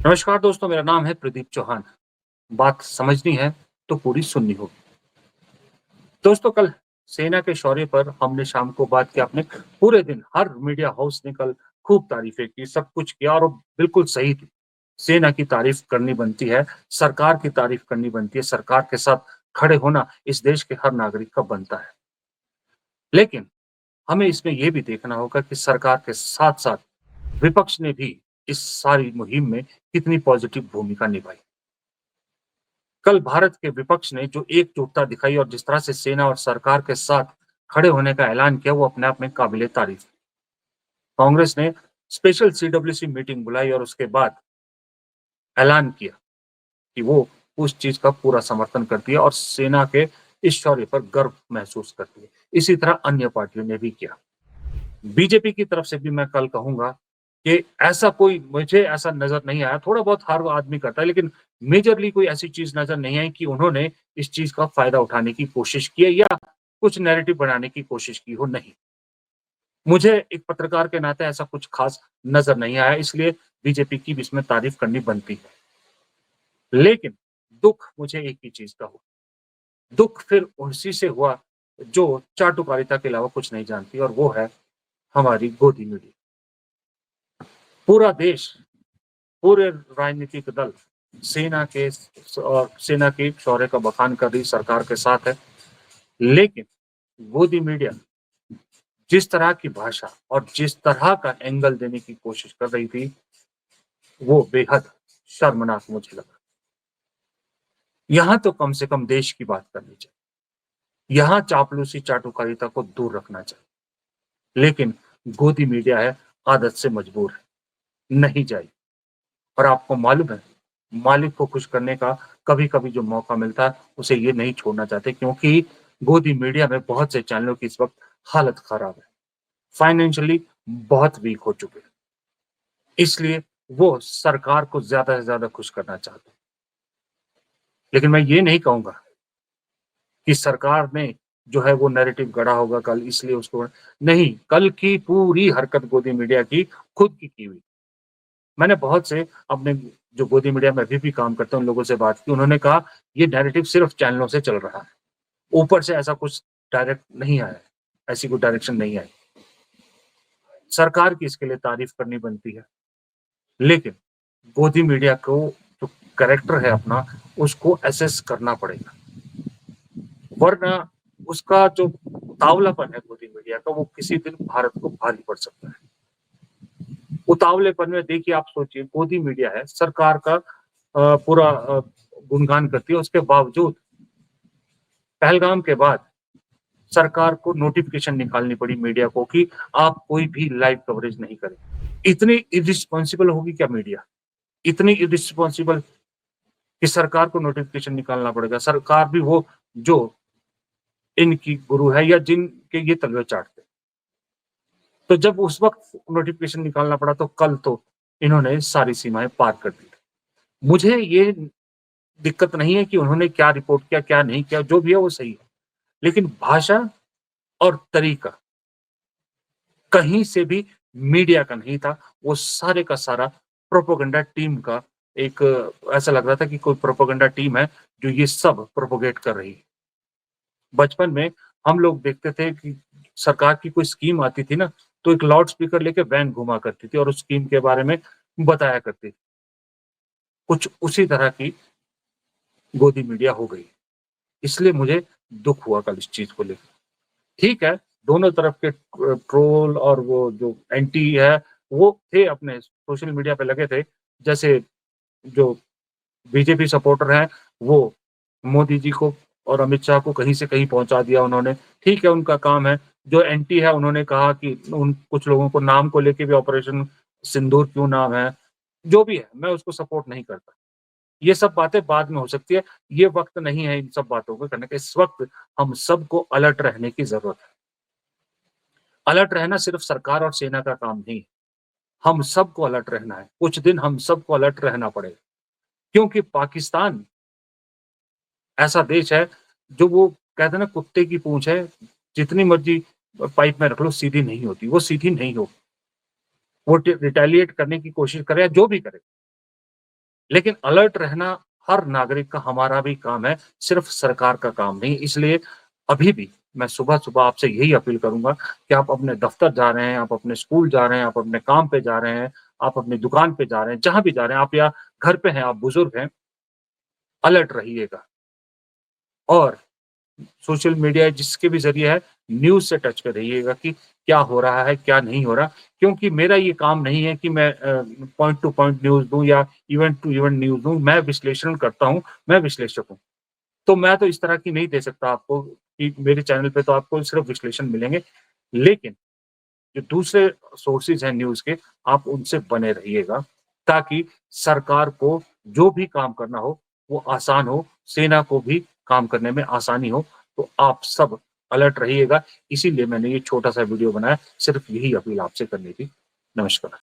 नमस्कार दोस्तों, मेरा नाम है प्रदीप चौहान। बात समझनी है तो पूरी सुननी होगी। दोस्तों, कल सेना के शौर्य पर हमने शाम को बात की। आपने पूरे दिन हर मीडिया हाउस ने कल खूब तारीफ़ें की, सब कुछ किया और वो बिल्कुल सही थी। सेना की तारीफ़ करनी बनती है, सरकार की तारीफ़ करनी बनती है, सरकार के साथ खड़े होना इस देश के हर नागरिक का बनता है। लेकिन हमें इसमें ये भी देखना होगा कि सरकार के साथ-साथ विपक्ष ने भी इस सारी मुहिम में कितनी पॉज़िटिव भूमिका निभाई। कल भारत के विपक्ष ने जो एकजुटता दिखाई और जिस तरह से सेना और सरकार के साथ खड़े होने का ऐलान किया, वो अपने आप में काबिल-ए-तारीफ़ है। कांग्रेस ने स्पेशल सीडब्ल्यूसी मीटिंग बुलाई और उसके बाद ऐलान किया कि वो उस चीज़ का पूरा समर्थन करती है और सेना के इस शौर्य पर गर्व महसूस करती है। इसी तरह अन्य पार्टियों ने भी किया। बीजेपी की तरफ से भी मैं कल कहूँगा कि ऐसा कोई मुझे ऐसा नज़र नहीं आया, थोड़ा बहुत हर आदमी करता है, लेकिन मेजरली कोई ऐसी चीज़ नज़र नहीं आई कि उन्होंने इस चीज़ का फ़ायदा उठाने की कोशिश की है या कुछ नैरेटिव बनाने की कोशिश की हो, नहीं। मुझे एक पत्रकार के नाते ऐसा कुछ ख़ास नज़र नहीं आया, इसलिए बीजेपी की भी इसमें तारीफ़ करनी बनती है। लेकिन दुःख मुझे एक ही चीज़ का हुआ, दुःख फिर उसी से हुआ जो चाटुकारिता के अलावा कुछ नहीं जानती और वो है हमारी गोदी मीडिया। पूरा देश, पूरे राजनीतिक दल सेना के शौर्य का बखान कर रही सरकार के साथ है। लेकिन गोदी मीडिया जिस तरह की भाषा और जिस तरह का एंगल देने की कोशिश कर रही थी, वो बेहद शर्मनाक मुझे लगा। यहाँ तो कम से कम देश की बात करनी चाहिए। यहाँ चापलूसी, चाटुकारिता को दूर रखना चाहिए। लेकिन गोदी मीडिया है, आदत से मजबूर है, नहीं जाएगी। और आपको मालूम है, मालिक को खुश करने का कभी-कभी जो मौका मिलता है, उसे ये नहीं छोड़ना चाहते क्योंकि गोदी मीडिया में बहुत से चैनलों की इस वक़्त हालत खराब है। फाइनेंशियली बहुत वीक हो चुके हैं। इसलिए वो सरकार को ज़्यादा से ज़्यादा खुश करना चाहते हैं। लेकिन मैं ये नहीं कहूँगा कि सरकार ने जो है वो नैरेटिव गढ़ा होगा कल इसलिए उसको नहीं, कल की पूरी हरकत गोदी मीडिया की खुद की हुई। मैंने बहुत से अपने जो गोदी मीडिया में अभी भी काम करते हैं उन लोगों से बात की, उन्होंने कहा ये नैरेटिव सिर्फ़ चैनलों से चल रहा है। ऊपर से ऐसा कुछ डायरेक्ट नहीं आया है, ऐसी कोई डायरेक्शन नहीं आई। सरकार की इसके लिए तारीफ़ करनी बनती है, लेकिन गोदी मीडिया को जो कैरेक्टर है अपना, उसको असेस करना पड़ेगा। वरना उसका जो उतावलापन है गोदी मीडिया का, वो किसी दिन भारत को भारी पड़ सकता है। उतावलेपन में देखिए आप सोचिए गोदी मीडिया है, सरकार का पूरा गुणगान करती है, उसके बावजूद पहलगाम के बाद सरकार को नोटिफ़िकेशन निकालनी पड़ी मीडिया को कि आप कोई भी लाइव कवरेज नहीं करें। इतनी इर्रेस्पॉन्सिबल होगी क्या मीडिया? इतनी इर्रेस्पॉन्सिबल कि सरकार को नोटिफ़िकेशन निकालना पड़ेगा। सरकार भी वो जो इनकी गुरु है या जिनके ये तलवे चाटते हैं। तो जब उस वक़्त नोटिफ़िकेशन निकालना पड़ा तो कल तो इन्होंने सारी सीमाएँ पार कर दी। मुझे ये दिक्कत नहीं है कि उन्होंने क्या रिपोर्ट किया, क्या नहीं किया, जो भी है वो सही है। लेकिन भाषा और तरीका कहीं से भी मीडिया का नहीं था, वो सारे का सारा प्रोपेगेंडा टीम का एक ऐसा लग रहा था कि कोई प्रोपेगेंडा टीम है, जो ये सब प्रोपेगेट कर रही है। बचपन में हम लोग देखते थे कि सरकार की कोई स्कीम आती थी ना, तो एक लाउड स्पीकर लेके वैन घुमा करती थी और उस स्कीम के बारे में बताया करती थी। कुछ उसी तरह की गोदी मीडिया हो गई। इसलिए मुझे दुःख हुआ कल इस चीज़ को लेके। ठीक है, दोनों तरफ के ट्रोल और वो जो एंटी है, वो थे अपने सोशल मीडिया पे लगे थे। जैसे जो बीजेपी सपोर्टर हैं, वो मोदी जी को और अमित शाह को कहीं से कहीं पहुँचा दिया उन्होंने। ठीक है, उनका काम है। जो एंटी है, उन्होंने कहा कि उन कुछ लोगों को नाम को लेके भी ऑपरेशन सिंदूर क्यों नाम है, जो भी है, मैं उसको सपोर्ट नहीं करता। ये सब बातें बाद में हो सकती है। ये वक़्त नहीं है इन सब बातों को करने का। इस वक़्त हम सबको अलर्ट रहने की ज़रूरत है। अलर्ट रहना सिर्फ सरकार और सेना का काम नहीं है, हम सबको अलर्ट रहना है। कुछ दिन हम सबको अलर्ट रहना पड़ेगा, क्योंकि पाकिस्तान ऐसा देश है, जो वो कहते हैं ना कुत्ते की पूँछ है, जितनी मर्ज़ी पाइप में रख लो सीधी नहीं होती, वो सीधी नहीं होगी। वो ट रिटेलिएट करने की कोशिश करे या जो भी करे, लेकिन अलर्ट रहना हर नागरिक का, हमारा भी काम है, सिर्फ सरकार का काम नहीं। इसलिए अभी भी मैं सुबह-सुबह आपसे यही अपील करूँगा कि आप अपने दफ्तर जा रहे हैं, आप अपने स्कूल जा रहे हैं, आप अपने काम पे जा रहे हैं, आप अपनी दुकान पे जा रहे हैं, जहाँ भी जा रहे हैं आप, या घर पे हैं, आप बुज़ुर्ग हैं, अलर्ट रहिएगा। और सोशल मीडिया जिसके भी ज़रिए है, न्यूज़ से टच पे रहिएगा कि क्या हो रहा है, क्या नहीं हो रहा। क्योंकि मेरा ये काम नहीं है कि मैं पॉइंट टू पॉइंट न्यूज़ दूँ या इवेंट टू इवेंट न्यूज़ दूँ, मैं विश्लेषण करता हूँ, मैं विश्लेषक हूँ। तो मैं तो इस तरह की नहीं दे सकता आपको कि मेरे चैनल पे तो आपको सिर्फ़ विश्लेषण मिलेंगे। लेकिन जो दूसरे सोर्सेज़ हैं न्यूज़ के, आप उनसे बने रहिएगा, ताकि सरकार को जो भी काम करना हो, वो आसान हो, सेना को भी काम करने में आसानी हो। तो आप सब अलर्ट रहिएगा, इसीलिए मैंने ये छोटा-सा वीडियो बनाया, सिर्फ़ यही अपील आपसे करनी थी। नमस्कार।